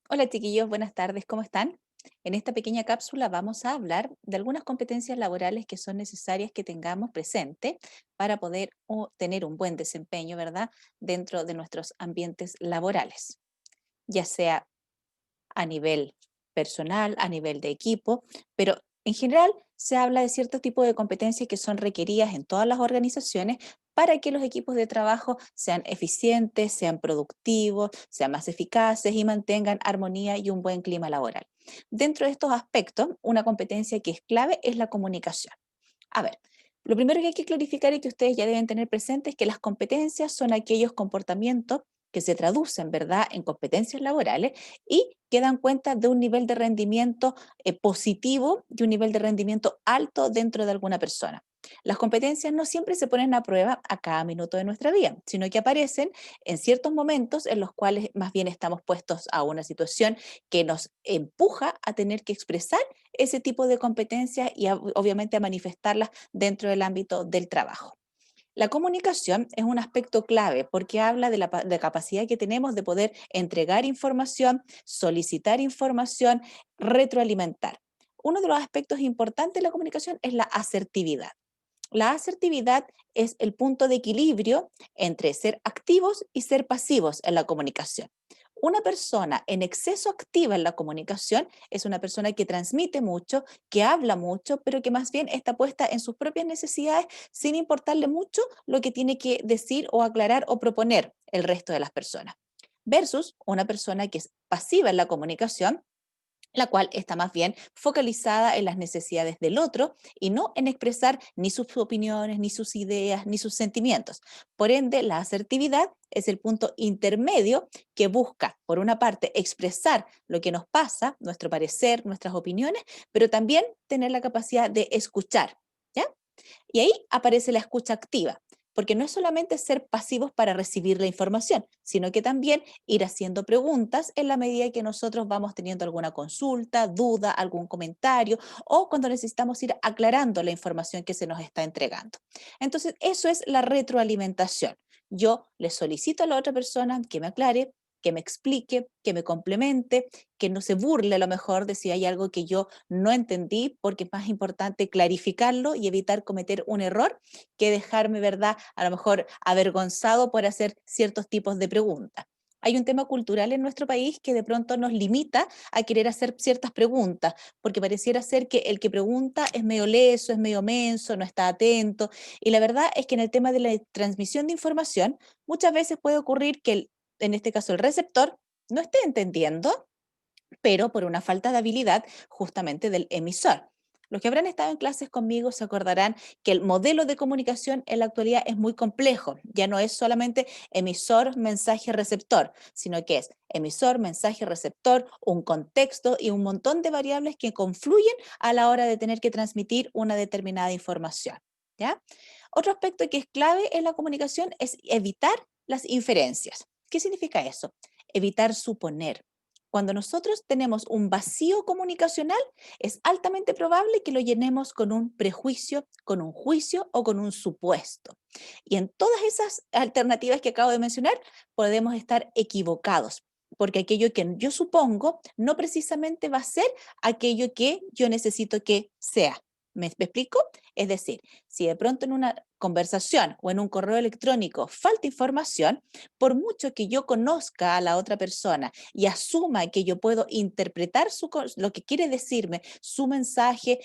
Hola chiquillos, buenas tardes, ¿cómo están? En esta pequeña cápsula vamos a hablar de algunas competencias laborales que son necesarias que tengamos presente para poder tener un buen desempeño, ¿verdad? Dentro de nuestros ambientes laborales, ya sea a nivel personal, a nivel de equipo, pero en general se habla de cierto tipo de competencias que son requeridas en todas las organizaciones para que los equipos de trabajo sean eficientes, sean productivos, sean más eficaces y mantengan armonía y un buen clima laboral. Dentro de estos aspectos, una competencia que es clave es la comunicación. A ver, lo primero que hay que clarificar y que ustedes ya deben tener presente es que las competencias son aquellos comportamientos que se traducen, ¿verdad?, en competencias laborales y que dan cuenta de un nivel de rendimiento positivo y un nivel de rendimiento alto dentro de alguna persona. Las competencias no siempre se ponen a prueba a cada minuto de nuestra vida, sino que aparecen en ciertos momentos en los cuales más bien estamos puestos a una situación que nos empuja a tener que expresar ese tipo de competencias y obviamente a manifestarlas dentro del ámbito del trabajo. La comunicación es un aspecto clave porque habla de la capacidad que tenemos de poder entregar información, solicitar información, retroalimentar. Uno de los aspectos importantes de la comunicación es la asertividad. La asertividad es el punto de equilibrio entre ser activos y ser pasivos en la comunicación. Una persona en exceso activa en la comunicación es una persona que transmite mucho, que habla mucho, pero que más bien está puesta en sus propias necesidades sin importarle mucho lo que tiene que decir o aclarar o proponer el resto de las personas. Versus una persona que es pasiva en la comunicación, la cual está más bien focalizada en las necesidades del otro y no en expresar ni sus opiniones, ni sus ideas, ni sus sentimientos. Por ende, la asertividad es el punto intermedio que busca, por una parte, expresar lo que nos pasa, nuestro parecer, nuestras opiniones, pero también tener la capacidad de escuchar, ¿ya? Y ahí aparece la escucha activa, porque no es solamente ser pasivos para recibir la información, sino que también ir haciendo preguntas en la medida que nosotros vamos teniendo alguna consulta, duda, algún comentario o cuando necesitamos ir aclarando la información que se nos está entregando. Entonces, eso es la retroalimentación. Yo le solicito a la otra persona que me aclare, que me explique, que me complemente, que no se burle a lo mejor de si hay algo que yo no entendí, porque es más importante clarificarlo y evitar cometer un error que dejarme, ¿verdad?, a lo mejor avergonzado por hacer ciertos tipos de preguntas. Hay un tema cultural en nuestro país que de pronto nos limita a querer hacer ciertas preguntas, porque pareciera ser que el que pregunta es medio leso, es medio menso, no está atento. Y la verdad es que en el tema de la transmisión de información, muchas veces puede ocurrir que, en este caso, el receptor no esté entendiendo, pero por una falta de habilidad justamente del emisor. Los que habrán estado en clases conmigo se acordarán que el modelo de comunicación en la actualidad es muy complejo. Ya no es solamente emisor, mensaje, receptor, sino que es emisor, mensaje, receptor, un contexto y un montón de variables que confluyen a la hora de tener que transmitir una determinada información. ¿Ya? Otro aspecto que es clave en la comunicación es evitar las inferencias. ¿Qué significa eso? Evitar suponer. Cuando nosotros tenemos un vacío comunicacional, es altamente probable que lo llenemos con un prejuicio, con un juicio o con un supuesto. Y en todas esas alternativas que acabo de mencionar, podemos estar equivocados, porque aquello que yo supongo no precisamente va a ser aquello que yo necesito que sea. ¿Me explico? Es decir, si de pronto en una conversación o en un correo electrónico falta información, por mucho que yo conozca a la otra persona y asuma que yo puedo interpretar lo que quiere decirme, su mensaje,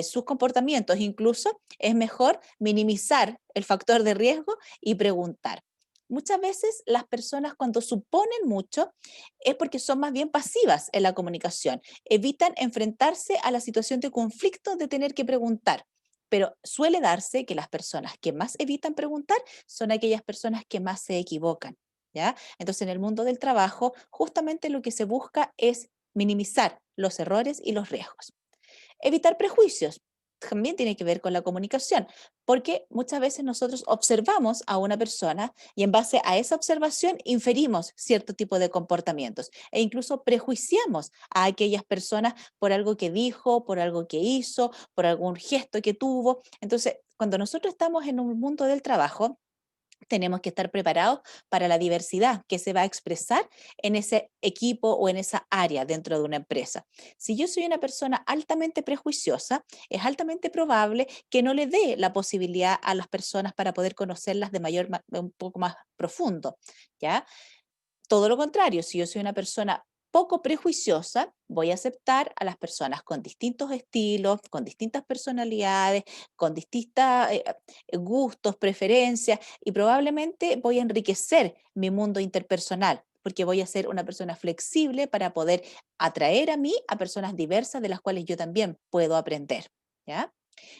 sus comportamientos, incluso es mejor minimizar el factor de riesgo y preguntar. Muchas veces las personas cuando suponen mucho es porque son más bien pasivas en la comunicación, evitan enfrentarse a la situación de conflicto de tener que preguntar. Pero suele darse que las personas que más evitan preguntar son aquellas personas que más se equivocan, ¿ya? Entonces, en el mundo del trabajo, justamente lo que se busca es minimizar los errores y los riesgos. Evitar prejuicios también tiene que ver con la comunicación, porque muchas veces nosotros observamos a una persona y en base a esa observación inferimos cierto tipo de comportamientos e incluso prejuiciamos a aquellas personas por algo que dijo, por algo que hizo, por algún gesto que tuvo. Entonces, cuando nosotros estamos en un mundo del trabajo, tenemos que estar preparados para la diversidad que se va a expresar en ese equipo o en esa área dentro de una empresa. Si yo soy una persona altamente prejuiciosa, es altamente probable que no le dé la posibilidad a las personas para poder conocerlas de un poco más profundo, ¿ya? Todo lo contrario, si yo soy una persona poco prejuiciosa, voy a aceptar a las personas con distintos estilos, con distintas personalidades, con distintos gustos, preferencias, y probablemente voy a enriquecer mi mundo interpersonal, porque voy a ser una persona flexible para poder atraer a mí a personas diversas de las cuales yo también puedo aprender, ¿ya?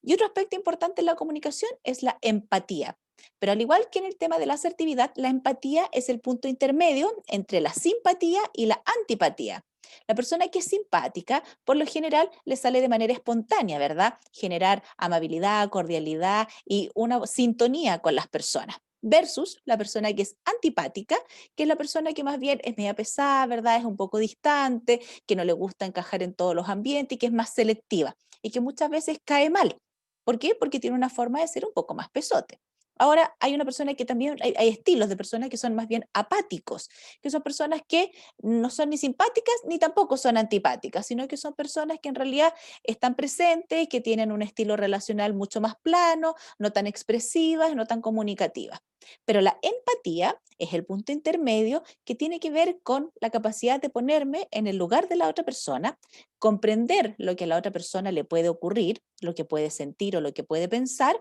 Y otro aspecto importante en la comunicación es la empatía. Pero al igual que en el tema de la asertividad, la empatía es el punto intermedio entre la simpatía y la antipatía. La persona que es simpática, por lo general, le sale de manera espontánea, ¿verdad? Generar amabilidad, cordialidad y una sintonía con las personas. Versus la persona que es antipática, que es la persona que más bien es media pesada, ¿verdad? Es un poco distante, que no le gusta encajar en todos los ambientes y que es más selectiva y que muchas veces cae mal. ¿Por qué? Porque tiene una forma de ser un poco más pesote. Ahora, hay una persona que también, hay estilos de personas que son más bien apáticos, que son personas que no son ni simpáticas ni tampoco son antipáticas, sino que son personas que en realidad están presentes, que tienen un estilo relacional mucho más plano, no tan expresivas, no tan comunicativas. Pero la empatía es el punto intermedio que tiene que ver con la capacidad de ponerme en el lugar de la otra persona, comprender lo que a la otra persona le puede ocurrir, lo que puede sentir o lo que puede pensar,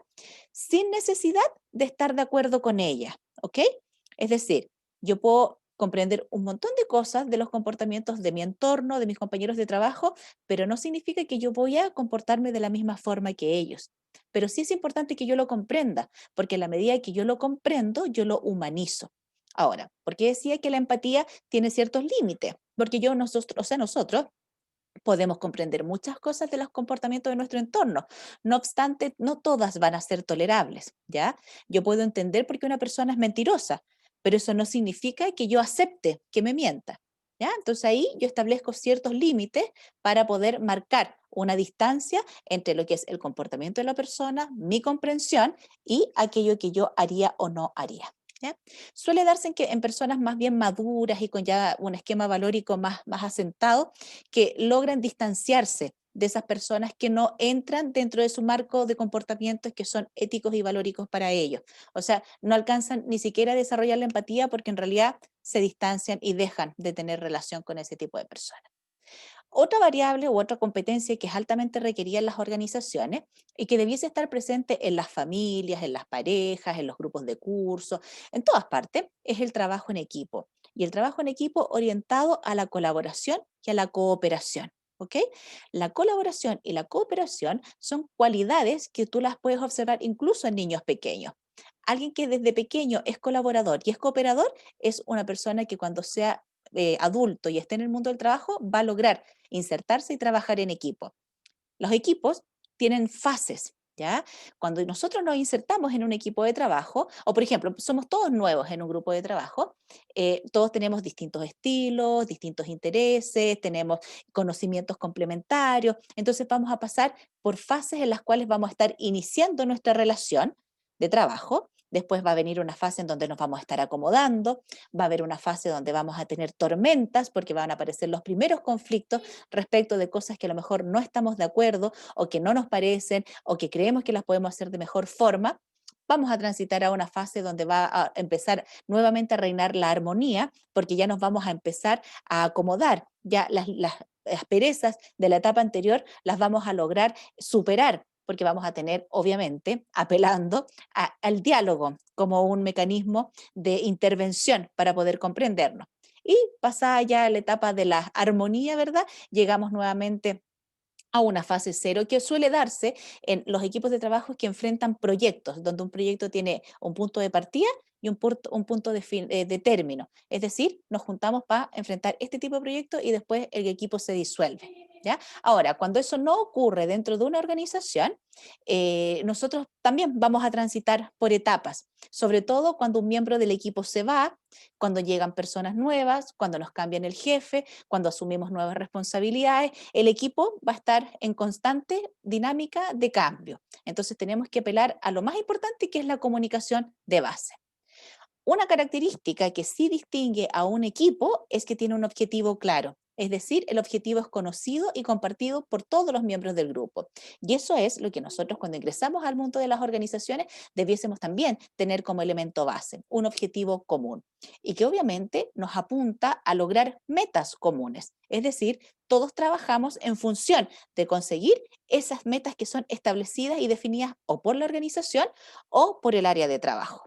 sin necesidad de estar de acuerdo con ella, ¿ok? Es decir, yo puedo comprender un montón de cosas de los comportamientos de mi entorno, de mis compañeros de trabajo, pero no significa que yo voy a comportarme de la misma forma que ellos. Pero sí es importante que yo lo comprenda, porque a la medida que yo lo comprendo, yo lo humanizo. Ahora, ¿por qué decía que la empatía tiene ciertos límites? Porque nosotros podemos comprender muchas cosas de los comportamientos de nuestro entorno. No obstante, no todas van a ser tolerables, ¿ya? Yo puedo entender por qué una persona es mentirosa, pero eso no significa que yo acepte que me mienta, ¿ya? Entonces ahí yo establezco ciertos límites para poder marcar una distancia entre lo que es el comportamiento de la persona, mi comprensión y aquello que yo haría o no haría. ¿Ya? Suele darse en personas más bien maduras y con ya un esquema valórico más asentado, que logran distanciarse de esas personas que no entran dentro de su marco de comportamientos que son éticos y valóricos para ellos. O sea, no alcanzan ni siquiera a desarrollar la empatía porque en realidad se distancian y dejan de tener relación con ese tipo de personas. Otra variable u otra competencia que es altamente requerida en las organizaciones y que debiese estar presente en las familias, en las parejas, en los grupos de curso, en todas partes, es el trabajo en equipo. Y el trabajo en equipo orientado a la colaboración y a la cooperación. ¿Ok? La colaboración y la cooperación son cualidades que tú las puedes observar incluso en niños pequeños. Alguien que desde pequeño es colaborador y es cooperador es una persona que cuando sea adulto y esté en el mundo del trabajo va a lograr insertarse y trabajar en equipo. Los equipos tienen fases, ¿ya? Cuando nosotros nos insertamos en un equipo de trabajo, o por ejemplo, somos todos nuevos en un grupo de trabajo, todos tenemos distintos estilos, distintos intereses, tenemos conocimientos complementarios, entonces vamos a pasar por fases en las cuales vamos a estar iniciando nuestra relación de trabajo. Después va a venir una fase en donde nos vamos a estar acomodando, va a haber una fase donde vamos a tener tormentas porque van a aparecer los primeros conflictos respecto de cosas que a lo mejor no estamos de acuerdo o que no nos parecen o que creemos que las podemos hacer de mejor forma. Vamos a transitar a una fase donde va a empezar nuevamente a reinar la armonía, porque ya nos vamos a empezar a acomodar, ya las asperezas de la etapa anterior las vamos a lograr superar, porque vamos a tener, obviamente, apelando al diálogo como un mecanismo de intervención para poder comprendernos. Y pasada ya la etapa de la armonía, ¿verdad? Llegamos nuevamente a una fase cero que suele darse en los equipos de trabajo que enfrentan proyectos, donde un proyecto tiene un punto de partida y un punto de término. Es decir, nos juntamos para enfrentar este tipo de proyecto y después el equipo se disuelve. ¿Ya? Ahora, cuando eso no ocurre dentro de una organización, nosotros también vamos a transitar por etapas, sobre todo cuando un miembro del equipo se va, cuando llegan personas nuevas, cuando nos cambian el jefe, cuando asumimos nuevas responsabilidades, el equipo va a estar en constante dinámica de cambio. Entonces tenemos que apelar a lo más importante que es la comunicación de base. Una característica que sí distingue a un equipo es que tiene un objetivo claro. Es decir, el objetivo es conocido y compartido por todos los miembros del grupo. Y eso es lo que nosotros cuando ingresamos al mundo de las organizaciones debiésemos también tener como elemento base, un objetivo común. Y que obviamente nos apunta a lograr metas comunes. Es decir, todos trabajamos en función de conseguir esas metas que son establecidas y definidas o por la organización o por el área de trabajo.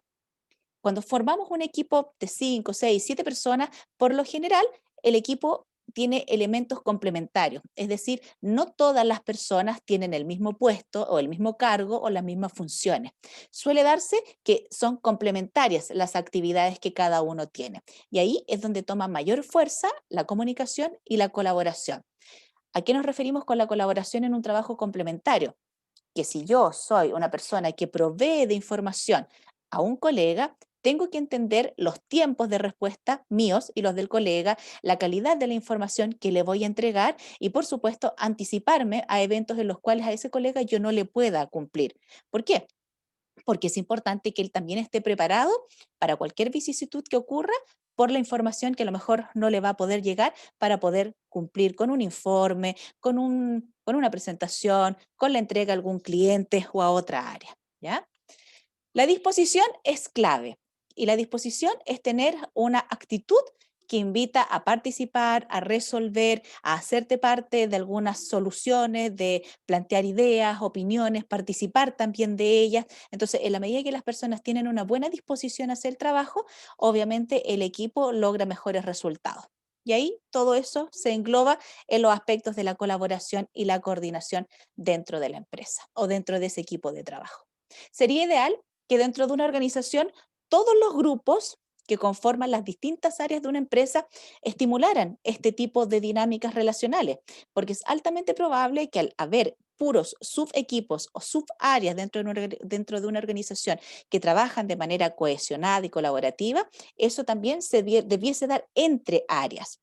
Cuando formamos un equipo de 5, 6, 7 personas, por lo general el equipo tiene elementos complementarios, es decir, no todas las personas tienen el mismo puesto o el mismo cargo o las mismas funciones. Suele darse que son complementarias las actividades que cada uno tiene. Y ahí es donde toma mayor fuerza la comunicación y la colaboración. ¿A qué nos referimos con la colaboración en un trabajo complementario? Que si yo soy una persona que provee de información a un colega, tengo que entender los tiempos de respuesta míos y los del colega, la calidad de la información que le voy a entregar y, por supuesto, anticiparme a eventos en los cuales a ese colega yo no le pueda cumplir. ¿Por qué? Porque es importante que él también esté preparado para cualquier vicisitud que ocurra por la información que a lo mejor no le va a poder llegar para poder cumplir con un informe, con una presentación, con la entrega a algún cliente o a otra área, ¿ya? La disposición es clave y la disposición es tener una actitud que invita a participar, a resolver, a hacerte parte de algunas soluciones, de plantear ideas, opiniones, participar también de ellas. Entonces, en la medida que las personas tienen una buena disposición a hacer el trabajo, obviamente el equipo logra mejores resultados. Y ahí todo eso se engloba en los aspectos de la colaboración y la coordinación dentro de la empresa o dentro de ese equipo de trabajo. Sería ideal que dentro de una organización todos los grupos que conforman las distintas áreas de una empresa estimularan este tipo de dinámicas relacionales, porque es altamente probable que al haber puros subequipos o subáreas dentro de una organización que trabajan de manera cohesionada y colaborativa, eso también debiese dar entre áreas.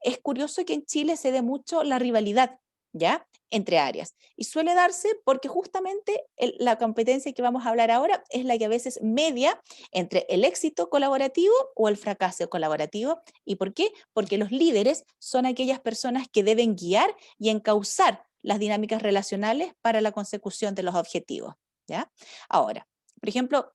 Es curioso que en Chile se dé mucho la rivalidad, ¿ya? Entre áreas. Y suele darse porque justamente la competencia que vamos a hablar ahora es la que a veces media entre el éxito colaborativo o el fracaso colaborativo. ¿Y por qué? Porque los líderes son aquellas personas que deben guiar y encauzar las dinámicas relacionales para la consecución de los objetivos, ¿ya? Ahora, por ejemplo,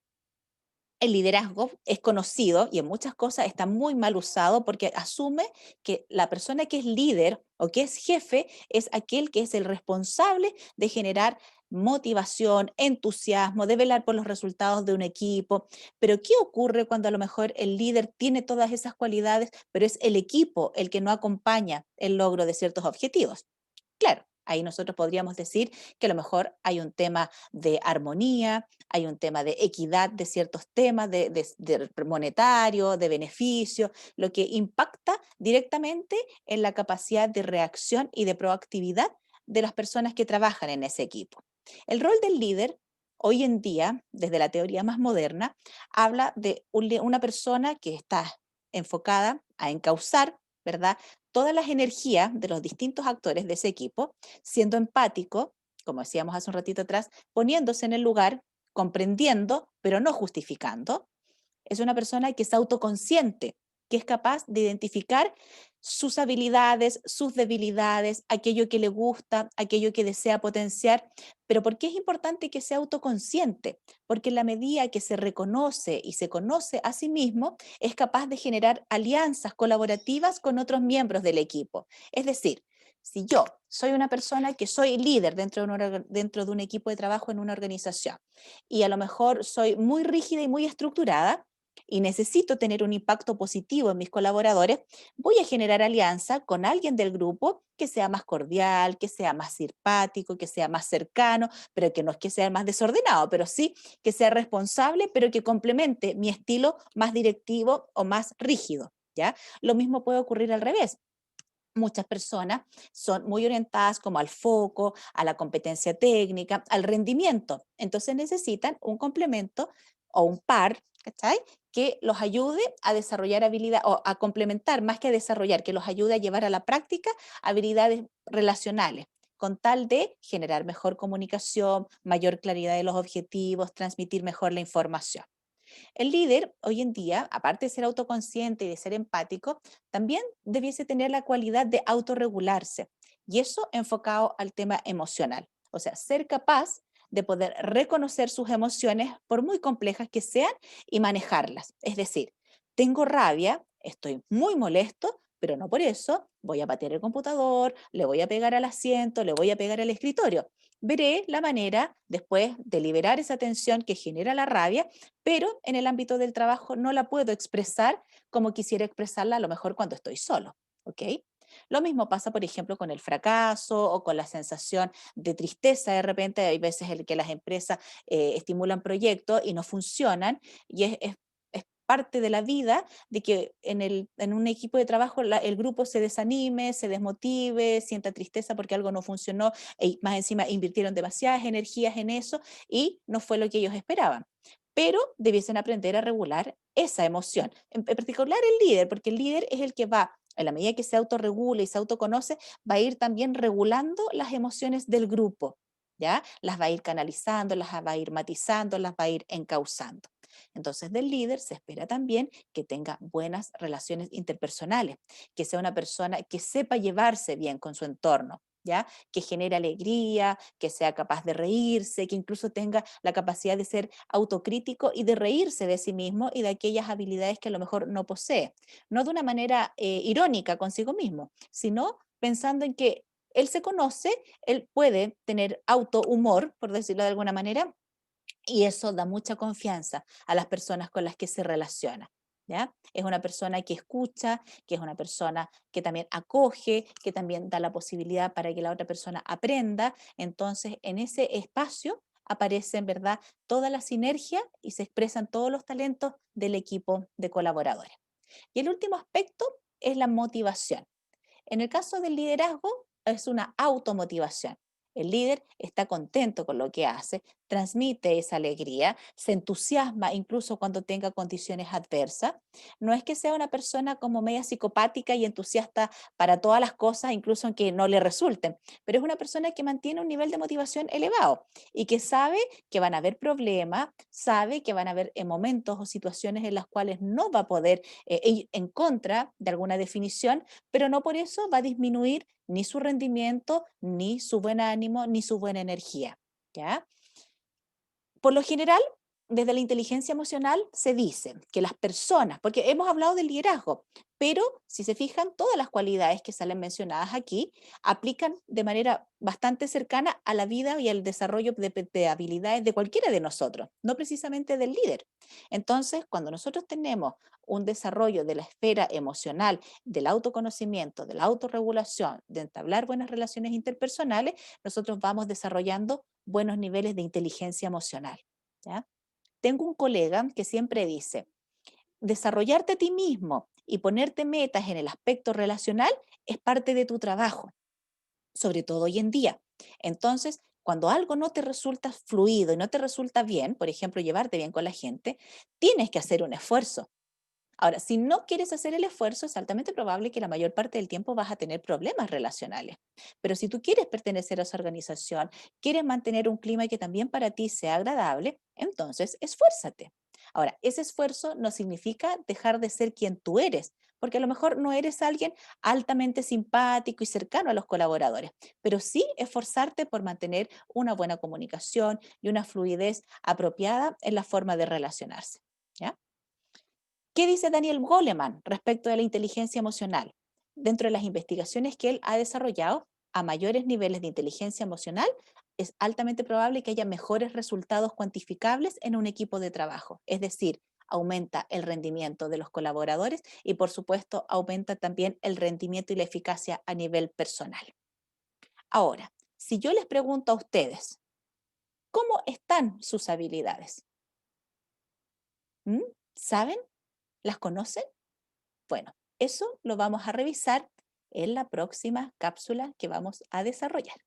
el liderazgo es conocido y en muchas cosas está muy mal usado porque asume que la persona que es líder o que es jefe es aquel que es el responsable de generar motivación, entusiasmo, de velar por los resultados de un equipo. Pero ¿qué ocurre cuando a lo mejor el líder tiene todas esas cualidades, pero es el equipo el que no acompaña el logro de ciertos objetivos? Claro, ahí nosotros podríamos decir que a lo mejor hay un tema de armonía, hay un tema de equidad de ciertos temas, de monetario, de beneficio, lo que impacta directamente en la capacidad de reacción y de proactividad de las personas que trabajan en ese equipo. El rol del líder, hoy en día, desde la teoría más moderna, habla de una persona que está enfocada a encauzar, ¿verdad? Todas las energías de los distintos actores de ese equipo, siendo empático, como decíamos hace un ratito atrás, poniéndose en el lugar, comprendiendo, pero no justificando. Es una persona que es autoconsciente, que es capaz de identificar sus habilidades, sus debilidades, aquello que le gusta, aquello que desea potenciar. Pero ¿por qué es importante que sea autoconsciente? Porque en la medida que se reconoce y se conoce a sí mismo, es capaz de generar alianzas colaborativas con otros miembros del equipo. Es decir, si yo soy una persona que soy líder dentro de un equipo de trabajo en una organización y a lo mejor soy muy rígida y muy estructurada, y necesito tener un impacto positivo en mis colaboradores, voy a generar alianza con alguien del grupo que sea más cordial, que sea más simpático, que sea más cercano, pero que no es que sea más desordenado, pero sí que sea responsable, pero que complemente mi estilo más directivo o más rígido, ¿ya? Lo mismo puede ocurrir al revés. Muchas personas son muy orientadas como al foco, a la competencia técnica, al rendimiento. Entonces necesitan un complemento o un par, ¿cachai? Que los ayude a desarrollar habilidades o a complementar más que a desarrollar, que los ayude a llevar a la práctica habilidades relacionales con tal de generar mejor comunicación, mayor claridad de los objetivos, transmitir mejor la información. El líder hoy en día, aparte de ser autoconsciente y de ser empático, también debiese tener la cualidad de autorregularse, y eso enfocado al tema emocional. O sea, ser capaz de poder reconocer sus emociones, por muy complejas que sean, y manejarlas. Es decir, tengo rabia, estoy muy molesto, pero no por eso voy a patear el computador, le voy a pegar al asiento, le voy a pegar al escritorio. Veré la manera después de liberar esa tensión que genera la rabia, pero en el ámbito del trabajo no la puedo expresar como quisiera expresarla a lo mejor cuando estoy solo, ¿ok? Lo mismo pasa, por ejemplo, con el fracaso o con la sensación de tristeza. De repente hay veces en que las empresas estimulan proyectos y no funcionan, y es parte de la vida de que en un equipo de trabajo el grupo se desanime, se desmotive, sienta tristeza porque algo no funcionó, y más encima invirtieron demasiadas energías en eso y no fue lo que ellos esperaban. Pero debiesen aprender a regular esa emoción, en particular el líder, porque el líder es el que va, en la medida que se autorregula y se autoconoce, va a ir también regulando las emociones del grupo, ¿ya? Las va a ir canalizando, las va a ir matizando, las va a ir encauzando. Entonces, del líder se espera también que tenga buenas relaciones interpersonales, que sea una persona que sepa llevarse bien con su entorno, ¿ya? Que genere alegría, que sea capaz de reírse, que incluso tenga la capacidad de ser autocrítico y de reírse de sí mismo y de aquellas habilidades que a lo mejor no posee. No de una manera irónica consigo mismo, sino pensando en que él se conoce, él puede tener autohumor, por decirlo de alguna manera, y eso da mucha confianza a las personas con las que se relaciona. ¿Ya? Es una persona que escucha, que es una persona que también acoge, que también da la posibilidad para que la otra persona aprenda. Entonces, en ese espacio aparece en verdad toda la sinergia y se expresan todos los talentos del equipo de colaboradores. Y el último aspecto es la motivación. En el caso del liderazgo, es una automotivación. El líder está contento con lo que hace, transmite esa alegría, se entusiasma incluso cuando tenga condiciones adversas. No es que sea una persona como media psicopática y entusiasta para todas las cosas, incluso aunque no le resulten, pero es una persona que mantiene un nivel de motivación elevado y que sabe que van a haber problemas, sabe que van a haber momentos o situaciones en las cuales no va a poder ir en contra de alguna definición, pero no por eso va a disminuir ni su rendimiento, ni su buen ánimo, ni su buena energía, ¿ya? Por lo general, desde la inteligencia emocional se dice que las personas, porque hemos hablado del liderazgo, pero si se fijan, todas las cualidades que salen mencionadas aquí aplican de manera bastante cercana a la vida y al desarrollo de habilidades de cualquiera de nosotros, no precisamente del líder. Entonces, cuando nosotros tenemos un desarrollo de la esfera emocional, del autoconocimiento, de la autorregulación, de entablar buenas relaciones interpersonales, nosotros vamos desarrollando buenos niveles de inteligencia emocional, ¿ya? Tengo un colega que siempre dice, desarrollarte a ti mismo y ponerte metas en el aspecto relacional es parte de tu trabajo, sobre todo hoy en día. Entonces, cuando algo no te resulta fluido y no te resulta bien, por ejemplo, llevarte bien con la gente, tienes que hacer un esfuerzo. Ahora, si no quieres hacer el esfuerzo, es altamente probable que la mayor parte del tiempo vas a tener problemas relacionales. Pero si tú quieres pertenecer a esa organización, quieres mantener un clima que también para ti sea agradable, entonces esfuérzate. Ahora, ese esfuerzo no significa dejar de ser quien tú eres, porque a lo mejor no eres alguien altamente simpático y cercano a los colaboradores, pero sí esforzarte por mantener una buena comunicación y una fluidez apropiada en la forma de relacionarse. ¿Ya? ¿Qué dice Daniel Goleman respecto de la inteligencia emocional? Dentro de las investigaciones que él ha desarrollado, a mayores niveles de inteligencia emocional, es altamente probable que haya mejores resultados cuantificables en un equipo de trabajo. Es decir, aumenta el rendimiento de los colaboradores y, por supuesto, aumenta también el rendimiento y la eficacia a nivel personal. Ahora, si yo les pregunto a ustedes, ¿cómo están sus habilidades? ¿Mm? ¿Saben? ¿Las conocen? Bueno, eso lo vamos a revisar en la próxima cápsula que vamos a desarrollar.